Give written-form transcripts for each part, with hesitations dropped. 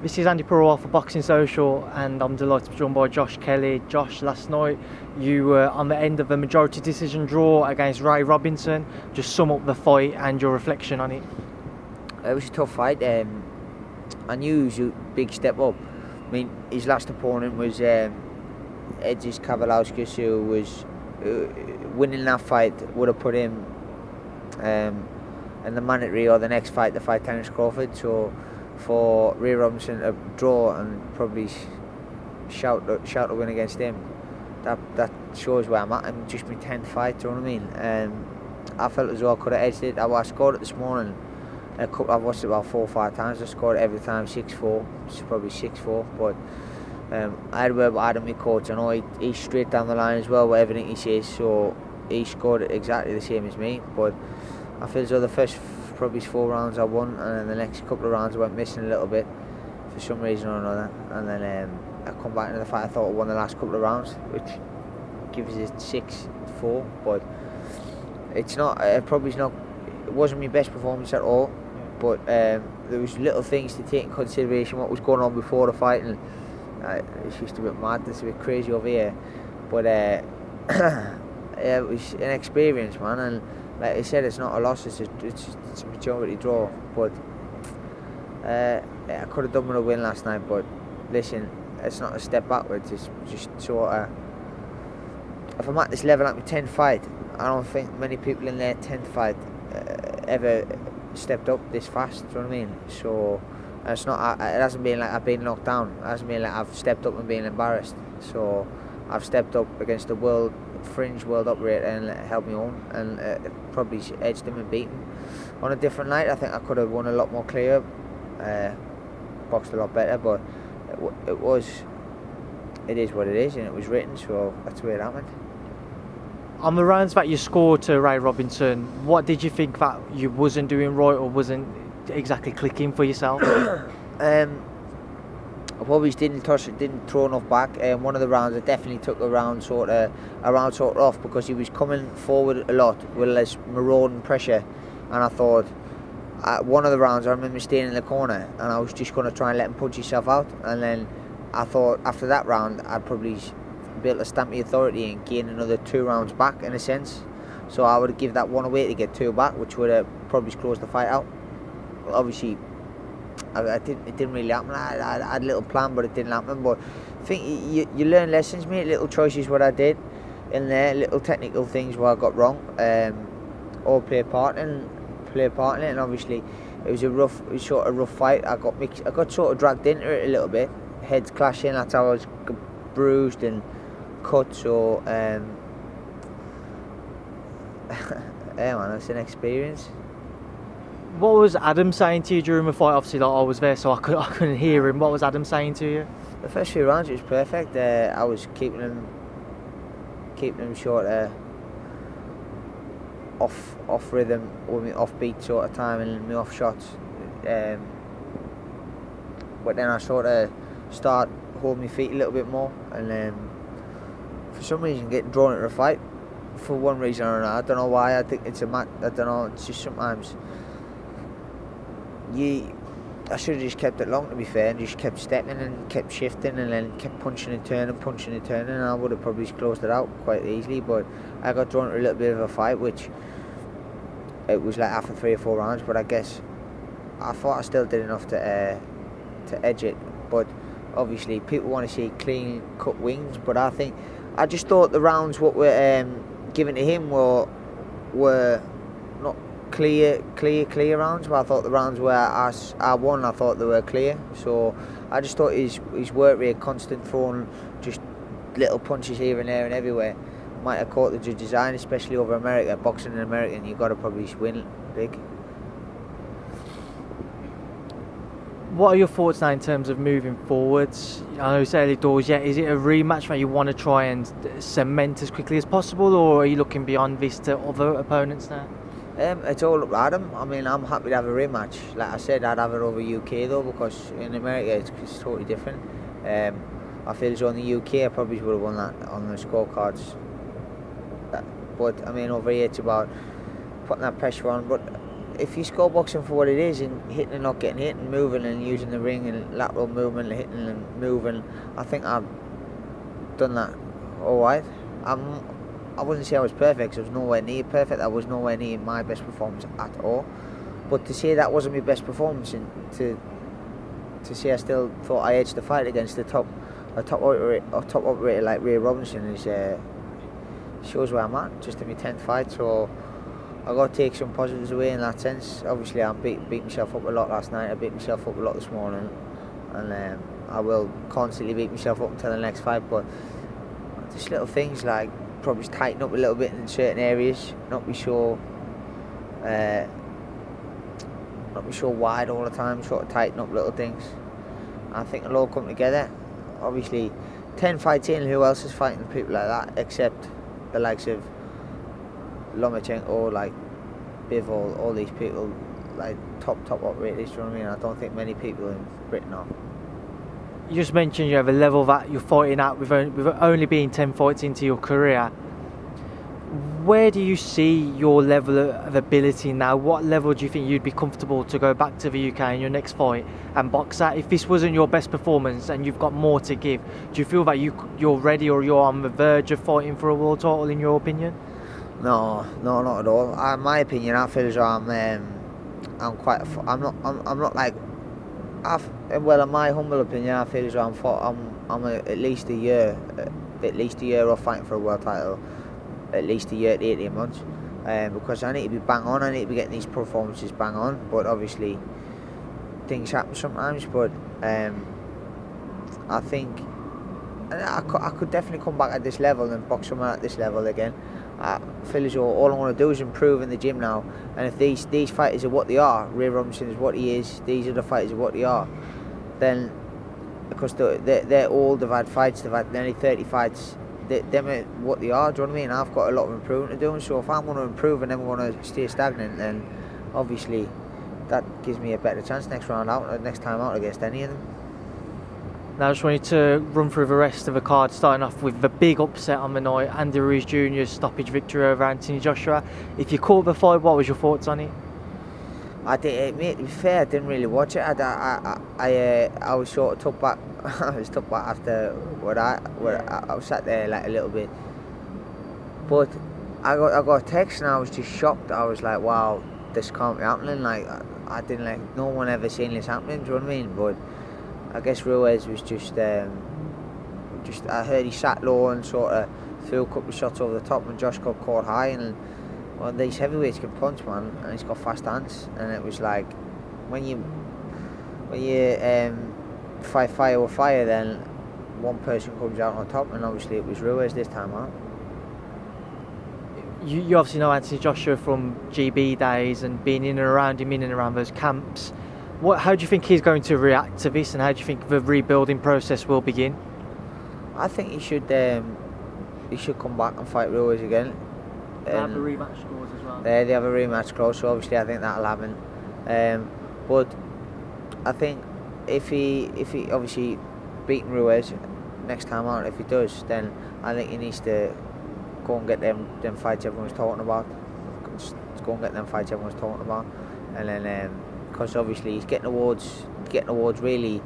This is Andy Purwell for Boxing Social, and I'm delighted to be joined by Josh Kelly. Josh, last night you were on the end of a majority decision draw against Ray Robinson. Just sum up the fight and your reflection on it. It was a tough fight. I knew he was a big step up. I mean, his last opponent was Edges Kavalauskas, who was winning that fight would have put him in the mandatory or the next fight, the fight Terence Crawford. So for Ray Robinson to draw and probably shout to win against him, that shows where I'm at. I'm just my 10th fight, do you know what I mean? I felt as though I could have edged it. I scored it this morning. I've watched it about 4 or 5 times. I scored it every time 6-4. It's probably 6-4, but I had a word with Adam, my coach. I know he's straight down the line as well with everything he says, so he scored it exactly the same as me. But I feel as though the first probably 4 rounds I won, and then the next couple of rounds I went missing a little bit for some reason or another, and then I come back into the fight. I thought I won the last couple of rounds, which gives it 6-4, but it's not. It wasn't my best performance at all. But there was little things to take in consideration. What was going on before the fight, and it's just a bit mad. It's a bit crazy over here. But yeah, it was an experience, man. And like I said, it's not a loss. It's a majority draw. But I could have done with a win last night. But listen, it's not a step backwards. It's just sort of. If I'm at this level at my 10th fight, I don't think many people in their 10th fight ever stepped up this fast, do you know what I mean? So it's not. It hasn't been like I've been knocked down. It hasn't been like I've stepped up and been embarrassed. So I've stepped up against the fringe world operator and held my own, and probably edged him and beat him. On a different night, I think I could have won a lot more clear, boxed a lot better. But it is what it is, and it was written. So that's the way it happened. On the rounds that you scored to Ray Robinson, what did you think that you wasn't doing right or wasn't exactly clicking for yourself? I probably didn't throw enough back. One of the rounds I definitely took a round sort of off because he was coming forward a lot with less marauding pressure, and I thought one of the rounds I remember staying in the corner and I was just going to try and let him punch himself out, and then I thought after that round I'd probably be able to stamp my authority and gain another 2 rounds back in a sense. So I would give that one away to get 2 back, which would have probably closed the fight out. Well, obviously, it didn't really happen. I had a little plan, but it didn't happen. But I think you learn lessons, mate. Little choices what I did in there, little technical things where I got wrong, all play a part in it. And obviously, it was a rough fight. I got sort of dragged into it a little bit, heads clashing. That's how I was bruised and cut. So yeah, man, it's an experience. What was Adam saying to you during the fight? Obviously, like, I was there, so I couldn't hear him. What was Adam saying to you? The first few rounds it was perfect. I was keeping him short, off rhythm, with me off beat sort of time and me off shots. But then I sort of start holding my feet a little bit more, and for some reason getting drawn into a fight for one reason or another. I don't know why. I think it's a match. I don't know. It's just sometimes I should have just kept it long, to be fair, and just kept stepping and kept shifting and then kept punching and turning, and I would have probably closed it out quite easily. But I got drawn into a little bit of a fight, which it was like after 3 or 4 rounds. But I guess I thought I still did enough to edge it. But obviously, people want to see clean cut wins, but I just thought the rounds what were given to him were not clear rounds. But I thought the rounds where I won, I thought they were clear. So I just thought his work rate, constant throwing just little punches here and there and everywhere, might have caught the judge's eye, especially over America. Boxing in America, and you got to probably win big. What are your thoughts now in terms of moving forwards? I know it's early doors yet. Is it a rematch that you want to try and cement as quickly as possible, or are you looking beyond this to other opponents now? It's all up to Adam. I mean, I'm happy to have a rematch. Like I said, I'd have it over UK though, because in America it's totally different. I feel as though in the UK I probably would have won that on the scorecards. But I mean, over here it's about putting that pressure on. But if you score boxing for what it is, and hitting and not getting hit, and moving and using the ring and lateral movement, and hitting and moving, I think I've done that all right. I wouldn't say I was perfect, 'cause I was nowhere near perfect. I was nowhere near my best performance at all. But to say that wasn't my best performance, and to say I still thought I edged the fight against a top operator like Ray Robinson is shows where I'm at, just in my 10th fight. So I got to take some positives away in that sense. Obviously, I beat myself up a lot last night. I beat myself up a lot this morning, and I will constantly beat myself up until the next fight. But just little things like probably tighten up a little bit in certain areas, not be so wide all the time. Sort of tighten up little things. I think it'll all come together. Obviously, 10 fights in, who else is fighting people like that except the likes of Lomachenko, like Bivol, all these people, like top operators, do you know what I mean? I don't think many people in Britain are. You just mentioned you have a level that you're fighting at with only being 10 fights into your career. Where do you see your level of ability now? What level do you think you'd be comfortable to go back to the UK in your next fight and box at? If this wasn't your best performance and you've got more to give, do you feel that you're ready, or you're on the verge of fighting for a world title, in your opinion? No, not at all. In my opinion, I feel as though I'm quite. I'm not like. Well, in my humble opinion, I feel as though I'm at least a year off fighting for a world title. At least a year to 18 months, because I need to be bang on. I need to be getting these performances bang on. But obviously, things happen sometimes. But I think I could definitely come back at this level and box someone at this level again. I feel as though all I want to do is improve in the gym now. And if these fighters are what they are, Ray Robinson is what he is, these other fighters are what they are, then because they're old, they've had fights, they've had nearly 30 fights. Them are what they are, do you know what I mean? I've got a lot of improvement to do, so if I'm going to improve and then want to stay stagnant, then obviously that gives me a better chance next time out against any of them. Now I just wanted to run through the rest of the card, starting off with the big upset on the night, Andy Ruiz Jr.'s stoppage victory over Anthony Joshua. If you caught the fight, what was your thoughts on it? Mate, to be fair, I didn't really watch it. I was sort of took back. I was took back after I was sat there like a little bit. But I got a text and I was just shocked. I was like, wow, this can't be happening. Like I didn't like no one ever seen this happening. Do you know what I mean? But I guess Ruiz was just I heard he sat low and sort of threw a couple of shots over the top, and Josh got caught high. And well, these heavyweights can punch, man, and he's got fast hands. And it was like when you fight fire with fire, then one person comes out on top, and obviously it was Ruiz this time out. You obviously know Anthony Joshua from GB days and being in and around those camps. How do you think he's going to react to this, and how do you think the rebuilding process will begin? I think he should come back and fight Ruiz again. They have a rematch clause as well. They have a rematch clause, so obviously I think that'll happen. But I think if he obviously beating Ruiz next time out, if he does, then I think he needs to go and get them fights everyone's talking about. Just go and get them fights everyone's talking about, and then because obviously he's getting awards really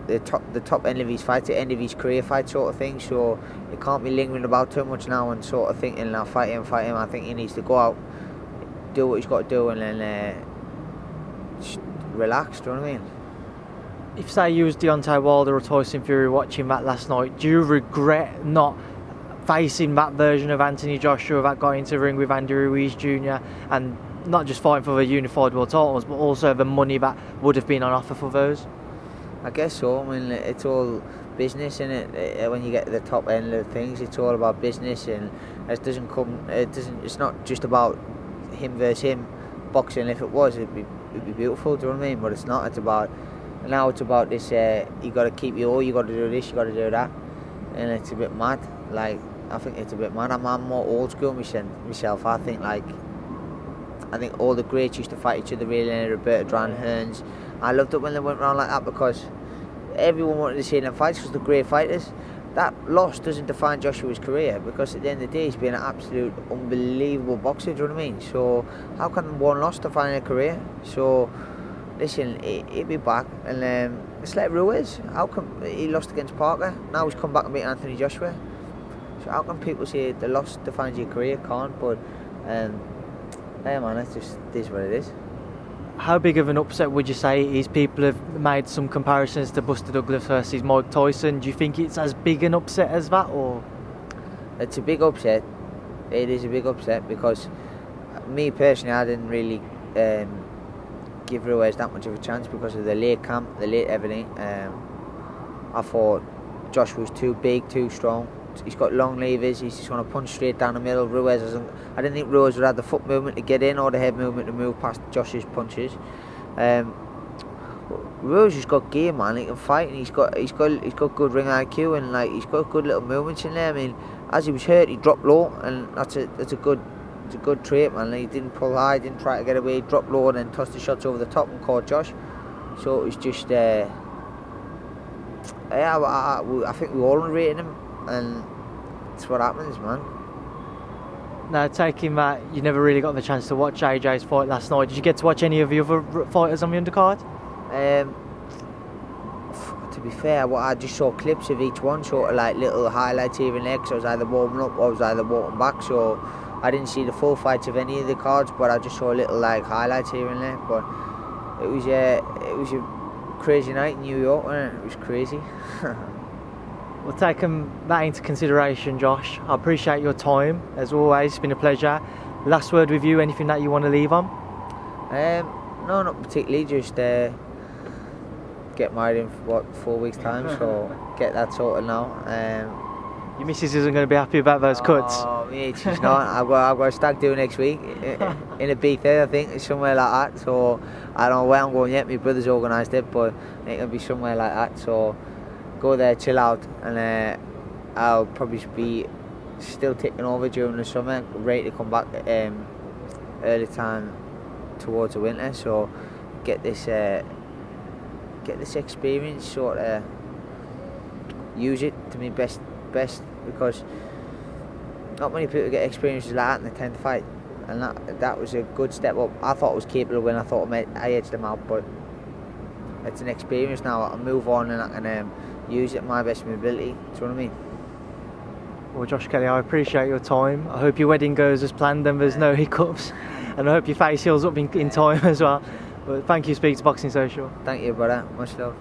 the top end of his fight, the end of his career fight sort of thing. So he can't be lingering about too much now and sort of thinking, "Now fight him." I think he needs to go out, do what he's got to do, and then just relax. Do you know what I mean? If say you was Deontay Wilder or Tyson Fury watching that last night, do you regret not facing that version of Anthony Joshua that got into the ring with Andy Ruiz Jr. and not just fighting for the unified world titles, but also the money that would have been on offer for those? I guess so. I mean, it's all business, isn't it? When you get to the top end of things, it's all about business, and it's not just about him versus him boxing. If it was, it'd be beautiful. Do you know what I mean? But it's not. It's about this. You got to keep your all. You got to do this. You got to do that, and it's a bit mad. Like I think it's a bit mad. I'm more old school myself. I think all the greats used to fight each other really. Roberto Duran, Hearns. I loved it when they went around like that because everyone wanted to see them fights because they're great fighters. that loss doesn't define Joshua's career, because at the end of the day he's been an absolute unbelievable boxer, do you know what I mean? So how can one loss define a career? So listen, he'll be back, and it's like Ruiz. How come he lost against Parker? Now he's come back and beat Anthony Joshua. So how can people say the loss defines your career? Can't. But hey man, it is what it is. How big of an upset would you say it is? People have made some comparisons to Buster Douglas versus Mike Tyson. Do you think it's as big an upset as that, or? It's a big upset. It is a big upset, because me personally, I didn't really give Ruiz that much of a chance because of the late camp, the late everything. I thought Josh was too big, too strong. He's got long levers. He's just going to punch straight down the middle. Ruiz hasn't. I didn't think Ruiz would have the foot movement to get in or the head movement to move past Josh's punches. Ruiz has got game, man. He can fight, and he's got good ring IQ, and like he's got good little movements in there. I mean, as he was hurt, he dropped low, and that's a good trait, man. Like, he didn't pull high, didn't try to get away, dropped low, and then tossed the shots over the top and caught Josh. So it was just, I think we all rated him, and that's what happens, man. Now, taking that, you never really got the chance to watch AJ's fight last night. Did you get to watch any of the other fighters on the undercard? To be fair, I just saw clips of each one, sort of like little highlights here and there, because I was either warming up or I was either walking back, so I didn't see the full fights of any of the cards, but I just saw little like highlights here and there. But it was a crazy night in New York, wasn't it? It was crazy. Well, taking that into consideration, Josh, I appreciate your time as always. It's been a pleasure. Last word with you. Anything that you want to leave on? No, not particularly. Just get married in 4 weeks' time, so get that sorted now. Your missus isn't going to be happy about those cuts. Oh, mate, she's not. I've got a stag do next week in Ibiza, I think, somewhere like that. So I don't know where I'm going yet. My brother's organised it, but I think it'll be somewhere like that. So go there, chill out, and I'll probably be still taking over during the summer, ready to come back early time towards the winter. So get this experience, sort of use it to my best, because not many people get experiences like that in the 10th fight, and that was a good step up. I thought I was capable of winning. I thought I edged them out, but it's an experience now. I can move on and I can use it to my best of my ability. Do you know what I mean? Well, Josh Kelly, I appreciate your time. I hope your wedding goes as planned and there's no hiccups, and I hope your face heals up in time as well. But thank you, Speak to Boxing Social. Thank you, brother. Much love.